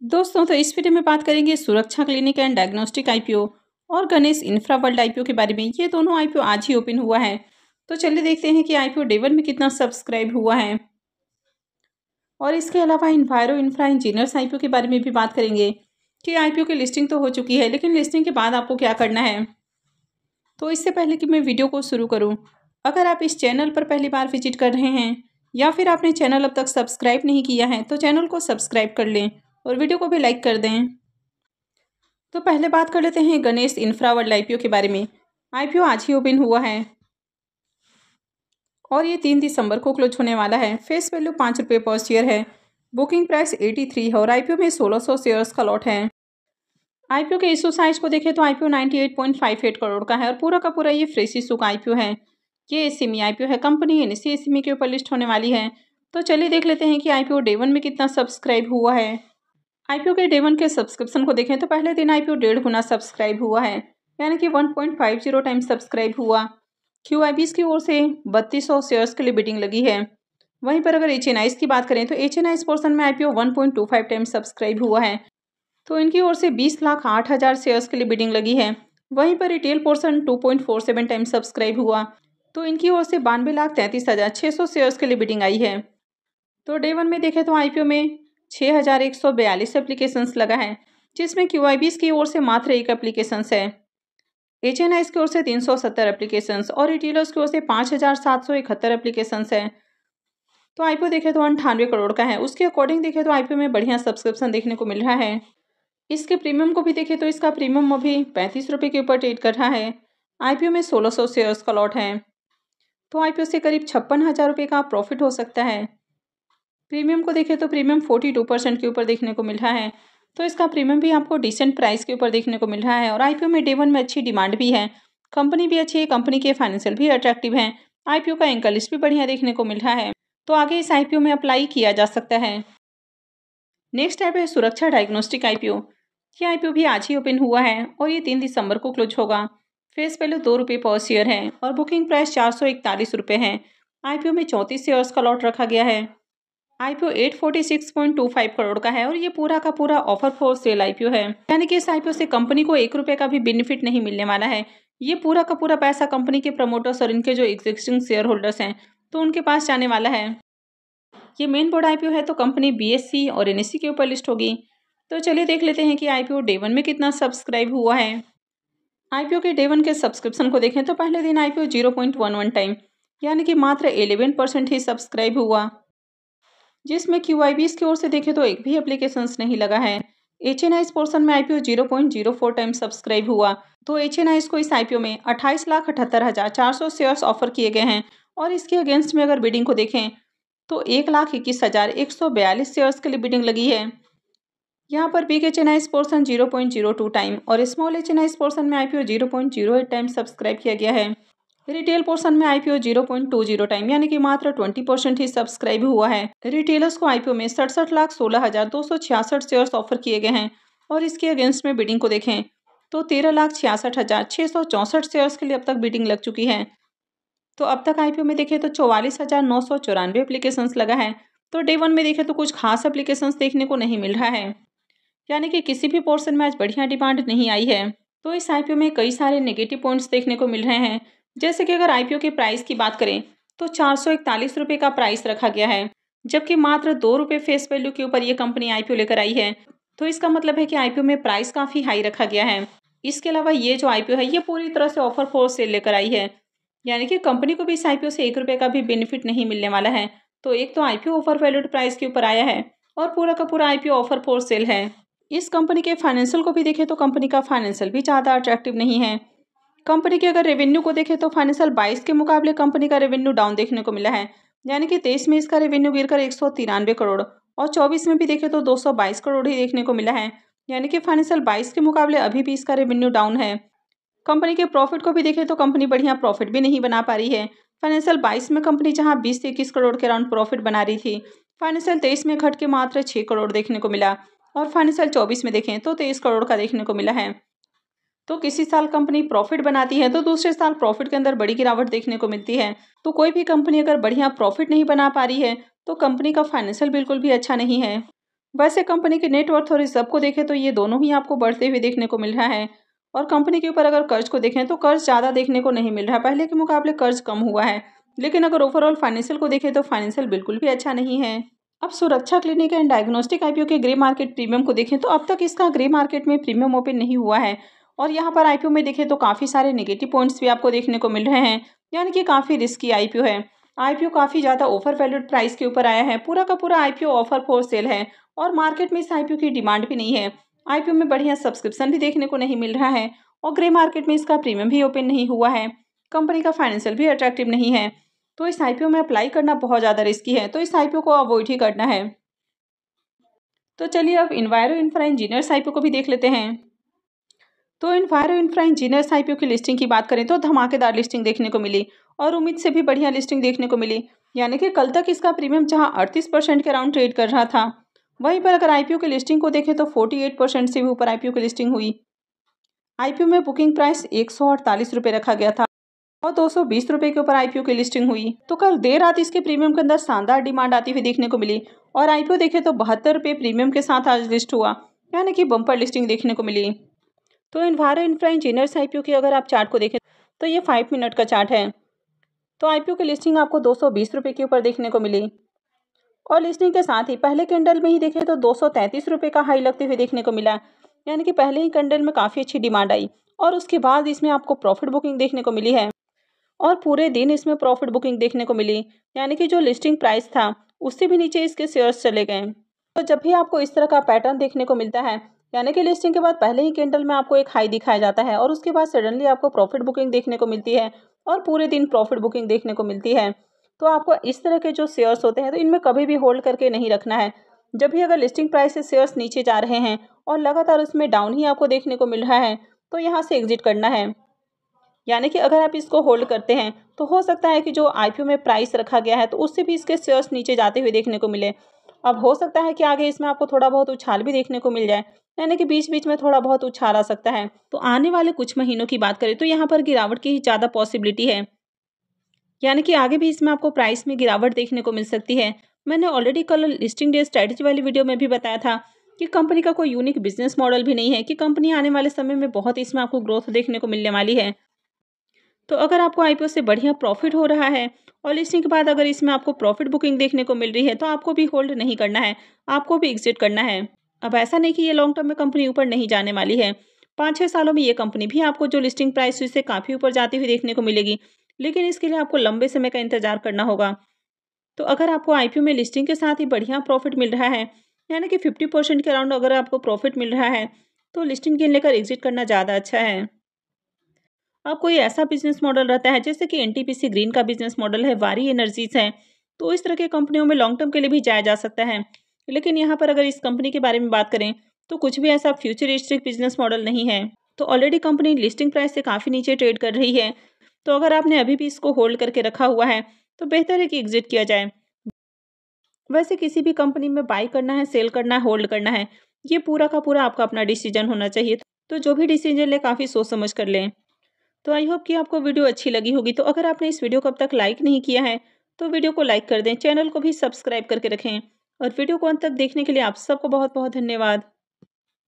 दोस्तों, तो इस वीडियो में बात करेंगे सुरक्षा क्लिनिक एंड डायग्नोस्टिक आईपीओ और गणेश इंफ्रा वर्ल्ड आईपीओ के बारे में। ये दोनों आईपीओ आज ही ओपन हुआ है। तो चलिए देखते हैं कि आईपीओ डे 1 में कितना सब्सक्राइब हुआ है। और इसके अलावा इन्वायरो इंफ्रा इंजीनियर्स आईपीओ के बारे में भी बात करेंगे कि आईपीओ की लिस्टिंग तो हो चुकी है, लेकिन लिस्टिंग के बाद आपको क्या करना है। तो इससे पहले कि मैं वीडियो को शुरू करूँ, अगर आप इस चैनल पर पहली बार विजिट कर रहे हैं या फिर आपने चैनल अब तक सब्सक्राइब नहीं किया है तो चैनल को सब्सक्राइब कर लें और वीडियो को भी लाइक कर दें। तो पहले बात कर लेते हैं गणेश इंफ्रा वर्ल्ड आईपीओ के बारे में। आईपीओ आज ही ओपन हुआ है और ये 3 दिसंबर को क्लोज होने वाला है। फेस वैल्यू ₹5 पर शेयर है। बुकिंग प्राइस 83 है और आईपीओ में 1600 शेयर्स का लॉट है। आईपीओ के इशू साइज को देखें तो आईपीओ 98.58 करोड़ का है और पूरा का पूरा ये फ्रेश इशू का आईपीओ है। ये एसएमई आईपीओ है। कंपनी एनएसई एसएमई के ऊपर लिस्ट होने वाली है। तो चलिए देख लेते हैं कि आईपीओ डे 1 में कितना सब्सक्राइब हुआ है। आईपीओ के डे 1 के सब्सक्रिप्शन को देखें तो पहले दिन आईपीओ 1.5 गुना सब्सक्राइब हुआ है, यानी कि 1.50 टाइम सब्सक्राइब हुआ। क्यूआईबीज की ओर से 3200 शेयर्स के लिए बिडिंग लगी है। वहीं पर अगर एचएनआईज की बात करें तो एचएनआईज पोर्शन में आईपीओ 1.25 टाइम सब्सक्राइब हुआ है, तो इनकी ओर से 20,08,000 शेयर्स के लिए बिडिंग लगी है। वहीं पर रिटेल पोर्शन 2.47 टाइम सब्सक्राइब हुआ, तो इनकी ओर से 92,33,600 शेयर्स के लिए बिडिंग आई है। तो डे 1 में देखें तो आईपीओ में 6,142 एप्लीकेशंस लगा है, जिसमें क्यूआईबीज की ओर से मात्र 1 एप्लीकेशंस है, एचएनआईज की ओर से 370 एप्लीकेशंस और रिटेलर्स की ओर से 5,771 एप्लीकेशंस है। तो आईपीओ देखें तो 98 करोड़ का है। उसके अकॉर्डिंग देखें तो आईपीओ में बढ़िया सब्सक्रिप्शन देखने को मिल रहा है। इसके प्रीमियम को भी देखें तो इसका प्रीमियम अभी ₹35 के ऊपर ट्रेड कर रहा है। आईपीओ में 1600 शेयर्स का लॉट है, तो आईपीओ से करीब ₹56,000 का प्रॉफिट हो सकता है। प्रीमियम को देखें तो प्रीमियम 42% के ऊपर देखने को मिल रहा है, तो इसका प्रीमियम भी आपको डिसेंट प्राइस के ऊपर देखने को मिल रहा है। और आईपीओ में डे 1 में अच्छी डिमांड भी है। कंपनी भी अच्छी है, कंपनी के फाइनेंशियल भी अट्रैक्टिव हैं। आईपीओ का एंकर लिस्ट भी बढ़िया देखने को मिल रहा है, तो आगे इस आईपीओ में अप्लाई किया जा सकता है। नेक्स्ट ऐप है सुरक्षा डायग्नोस्टिक आईपीओ। ये आईपीओ भी आज ही ओपन हुआ है और ये 3 दिसंबर को क्लोज होगा। फेस वैल्यू ₹2 पर शेयर है और बुकिंग प्राइस ₹441 है। आईपीओ में 34 शेयर्स का लॉट रखा गया है। आईपीओ 846.25 करोड़ का है और ये पूरा का पूरा ऑफर फॉर सेल आईपीओ है, यानी कि इस आईपीओ से कंपनी को ₹1 का भी बेनिफिट नहीं मिलने वाला है। ये पूरा का पूरा पैसा कंपनी के प्रमोटर्स और इनके जो एग्जिस्टिंग शेयर होल्डर्स हैं तो उनके पास जाने वाला है। ये मेन बोर्ड आईपीओ है, तो कंपनी बीएससी और एनएससी के ऊपर लिस्ट होगी। तो चलिए देख लेते हैं कि आईपीओ डे 1 में कितना सब्सक्राइब हुआ है। आईपीओ के डे 1 के सब्सक्रिप्शन को देखें तो पहले दिन आईपीओ 0.11 टाइम, यानी कि मात्र 11% ही सब्सक्राइब हुआ, जिसमें क्यूआईबीज की ओर से देखें तो एक भी एप्लीकेशंस नहीं लगा है। एचएनआईज पोर्शन में आईपीओ 0.04 टाइम सब्सक्राइब हुआ, तो एचएनआईज को इस आईपीओ में 28,78,400 शेयर्स ऑफर किए गए हैं और इसके अगेंस्ट में अगर बिडिंग को देखें तो 1,21,142 शेयर्स के लिए बिडिंग लगी है। यहाँ पर बिग एचएनआईज पोर्शन 0.02 टाइम और स्मॉल एचएनआईज पोर्शन में आईपीओ 0.08 टाइम सब्सक्राइब किया गया है। रिटेल पोर्शन में आईपीओ 0.20 टाइम, यानी कि मात्र 20% ही सब्सक्राइब हुआ है। रिटेलर्स को आईपीओ में 67,16,266 शेयर्स ऑफर किए गए हैं और इसके अगेंस्ट में बिडिंग को देखें तो 13,66,664 शेयर्स के लिए अब तक बिडिंग लग चुकी है। तो अब तक आईपीओ में देखें तो 44,994 एप्लीकेशंस लगा है, तो डे 1 में देखें तो कुछ खास एप्लीकेशंस देखने को नहीं मिल रहा है, यानी कि किसी भी पोर्शन में आज बढ़िया डिमांड नहीं आई है। तो इस आईपीओ में कई सारे नेगेटिव पॉइंट्स देखने को मिल रहे हैं, जैसे कि अगर आईपीओ के प्राइस की बात करें तो ₹441 का प्राइस रखा गया है, जबकि मात्र ₹2 फेस वैल्यू के ऊपर ये कंपनी आईपीओ लेकर आई है। तो इसका मतलब है कि आईपीओ में प्राइस काफ़ी हाई रखा गया है। इसके अलावा ये जो आईपीओ है ये पूरी तरह से ऑफर फोर सेल लेकर आई है, यानी कि कंपनी को भी इस आईपीओ से ₹1 का भी बेनिफिट नहीं मिलने वाला है। तो एक तो आईपीओ ओवर वैल्यूड प्राइस के ऊपर आया है और पूरा का पूरा आईपीओ ऑफर फोर सेल है। इस कंपनी के फाइनेंशियल को भी देखें तो कंपनी का फाइनेंशियल भी ज़्यादा अट्रैक्टिव नहीं है। कंपनी के अगर रेवेन्यू को देखें तो फाइनेंशियल 22 के मुकाबले कंपनी का रेवेन्यू डाउन देखने को मिला है, यानी कि 23 में इसका रेवेन्यू गिरकर 193 करोड़ और 24 में भी देखें तो 222 करोड़ ही देखने को मिला है, यानी कि फाइनेंशियल 22 के मुकाबले अभी भी इसका रेवेन्यू डाउन है। कंपनी के प्रॉफिट को भी देखें तो कंपनी बढ़िया प्रॉफिट भी नहीं बना पा रही है। फाइनेंशियल 22 में कंपनी जहां 20 से 21 करोड़ के अराउंड प्रॉफिट बना रही थी, फाइनेंशियल 23 में घट के मात्र 6 करोड़ देखने को मिला और फाइनेंशियल 24 में देखें तो 23 करोड़ का देखने को मिला है। तो किसी साल कंपनी प्रॉफिट बनाती है तो दूसरे साल प्रॉफिट के अंदर बड़ी गिरावट देखने को मिलती है। तो कोई भी कंपनी अगर बढ़िया प्रॉफिट नहीं बना पा रही है तो कंपनी का फाइनेंशियल बिल्कुल भी अच्छा नहीं है। वैसे कंपनी के नेटवर्थ और रिजर्व को देखें तो ये दोनों ही आपको बढ़ते हुए देखने को मिल रहा है। और कंपनी के ऊपर अगर कर्ज को देखें तो कर्ज ज़्यादा देखने को नहीं मिल रहा, पहले के मुकाबले कर्ज कम हुआ है। लेकिन अगर ओवरऑल फाइनेंशियल को देखें तो फाइनेंशियल बिल्कुल भी अच्छा नहीं है। अब सुरक्षा क्लिनिक एंड डायग्नोस्टिक आईपीओ के ग्रे मार्केट प्रीमियम को देखें तो अब तक इसका ग्रे मार्केट में प्रीमियम ओपन नहीं हुआ है। और यहाँ पर आईपीओ में देखें तो काफ़ी सारे नेगेटिव पॉइंट्स भी आपको देखने को मिल रहे हैं, यानी कि काफ़ी रिस्की आईपीओ है। आईपीओ काफ़ी ज़्यादा ओवर वैल्यूड प्राइस के ऊपर आया है, पूरा का पूरा आईपीओ ऑफर फॉर सेल है और मार्केट में इस आईपीओ की डिमांड भी नहीं है। आईपीओ में बढ़िया सब्सक्रिप्शन भी देखने को नहीं मिल रहा है और ग्रे मार्केट में इसका प्रीमियम भी ओपन नहीं हुआ है। कंपनी का फाइनेंशियल भी अट्रैक्टिव नहीं है, तो इस आईपीओ में अप्लाई करना बहुत ज़्यादा रिस्की है, तो इस आईपीओ को अवॉइड ही करना है। तो चलिए अब इन्वायरो इंफ्रा इंजीनियर्स आईपीओ को भी देख लेते हैं। तो इन्वायरो इंफ्रा इंजीनियर्स आईपीओ की लिस्टिंग की बात करें तो धमाकेदार लिस्टिंग देखने को मिली और उम्मीद से भी बढ़िया लिस्टिंग देखने को मिली, यानी कि कल तक इसका प्रीमियम जहां 38% के अराउंड ट्रेड कर रहा था, वहीं पर अगर आईपीओ की लिस्टिंग को देखें तो 48% से भी ऊपर आईपीओ की लिस्टिंग हुई। आईपीओ में बुकिंग प्राइस 148 रुपये रखा गया था और 220 रुपये के ऊपर आईपीओ की लिस्टिंग हुई। तो कल देर रात इसके प्रीमियम के अंदर शानदार डिमांड आती हुई देखने को मिली और आईपीओ देखें तो 72 रुपये प्रीमियम के साथ आज लिस्ट हुआ, यानी कि बम्पर लिस्टिंग देखने को मिली। तो इन्वायरो इंफ्रा इंजीनियर्स आईपीओ की अगर आप चार्ट को देखें तो ये 5 मिनट का चार्ट है। तो आईपीओ की लिस्टिंग आपको 220 रुपये के ऊपर देखने को मिली और लिस्टिंग के साथ ही पहले कैंडल में ही देखें तो 233 रुपये का हाई लगते हुए देखने को मिला, यानी कि पहले ही कैंडल में काफ़ी अच्छी डिमांड आई और उसके बाद इसमें आपको प्रॉफिट बुकिंग देखने को मिली है और पूरे दिन इसमें प्रॉफिट बुकिंग देखने को मिली, यानी कि जो लिस्टिंग प्राइस था उससे भी नीचे इसके शेयर्स चले गए। तो जब भी आपको इस तरह का पैटर्न देखने को मिलता है, यानी कि लिस्टिंग के बाद पहले ही कैंडल में आपको एक हाई दिखाया जाता है और उसके बाद सडनली आपको प्रॉफिट बुकिंग देखने को मिलती है और पूरे दिन प्रॉफिट बुकिंग देखने को मिलती है, तो आपको इस तरह के जो शेयर्स होते हैं तो इनमें कभी भी होल्ड करके नहीं रखना है। जब भी अगर लिस्टिंग प्राइस से शेयर्स नीचे जा रहे हैं और लगातार उसमें डाउन ही आपको देखने को मिल रहा है तो यहाँ से एग्जिट करना है, यानी कि अगर आप इसको होल्ड करते हैं तो हो सकता है कि जो आईपीओ में प्राइस रखा गया है तो उससे भी इसके शेयर्स नीचे जाते हुए देखने को मिले। अब हो सकता है कि आगे इसमें आपको थोड़ा बहुत उछाल भी देखने को मिल जाए, यानी कि बीच बीच में थोड़ा बहुत उछाल आ सकता है। तो आने वाले कुछ महीनों की बात करें तो यहाँ पर गिरावट की ही ज़्यादा पॉसिबिलिटी है, यानी कि आगे भी इसमें आपको प्राइस में गिरावट देखने को मिल सकती है। मैंने ऑलरेडी कल लिस्टिंग डे स्ट्रेटजी वाली वीडियो में भी बताया था कि कंपनी का कोई यूनिक बिजनेस मॉडल भी नहीं है, कि कंपनी आने वाले समय में बहुत इसमें आपको ग्रोथ देखने को मिलने वाली है। तो अगर आपको आईपीओ से बढ़िया प्रॉफिट हो रहा है और लिस्टिंग के बाद अगर इसमें आपको प्रॉफिट बुकिंग देखने को मिल रही है तो आपको भी होल्ड नहीं करना है, आपको भी एग्जिट करना है। अब ऐसा नहीं कि ये लॉन्ग टर्म में कंपनी ऊपर नहीं जाने वाली है, 5-6 सालों में ये कंपनी भी आपको जो लिस्टिंग प्राइस से काफ़ी ऊपर जाती हुई देखने को मिलेगी, लेकिन इसके लिए आपको लंबे समय का इंतजार करना होगा। तो अगर आपको आईपीओ में लिस्टिंग के साथ ही बढ़िया प्रॉफिट मिल रहा है, यानी कि 50% के अराउंड अगर आपको प्रॉफिट मिल रहा है, तो लिस्टिंग गेन लेकर एग्जिट करना ज़्यादा अच्छा है। अब कोई ऐसा बिजनेस मॉडल रहता है जैसे कि एनटीपीसी ग्रीन का बिजनेस मॉडल है, वारी एनर्जीज है, तो इस तरह की कंपनियों में लॉन्ग टर्म के लिए भी जाया जा सकता है। लेकिन यहाँ पर अगर इस कंपनी के बारे में बात करें तो कुछ भी ऐसा फ्यूचरिस्टिक बिजनेस मॉडल नहीं है। तो ऑलरेडी कंपनी लिस्टिंग प्राइस से काफ़ी नीचे ट्रेड कर रही है, तो अगर आपने अभी भी इसको होल्ड करके रखा हुआ है तो बेहतर है कि एग्जिट किया जाए। वैसे किसी भी कंपनी में बाई करना है, सेल करना है, होल्ड करना है, ये पूरा का पूरा आपका अपना डिसीजन होना चाहिए। तो जो भी डिसीजन ले काफ़ी सोच समझ कर लें। तो आई होप कि आपको वीडियो अच्छी लगी होगी। तो अगर आपने इस वीडियो को अब तक लाइक नहीं किया है तो वीडियो को लाइक कर दें, चैनल को भी सब्सक्राइब करके रखें और वीडियो को अंत तक देखने के लिए आप सबको बहुत बहुत धन्यवाद।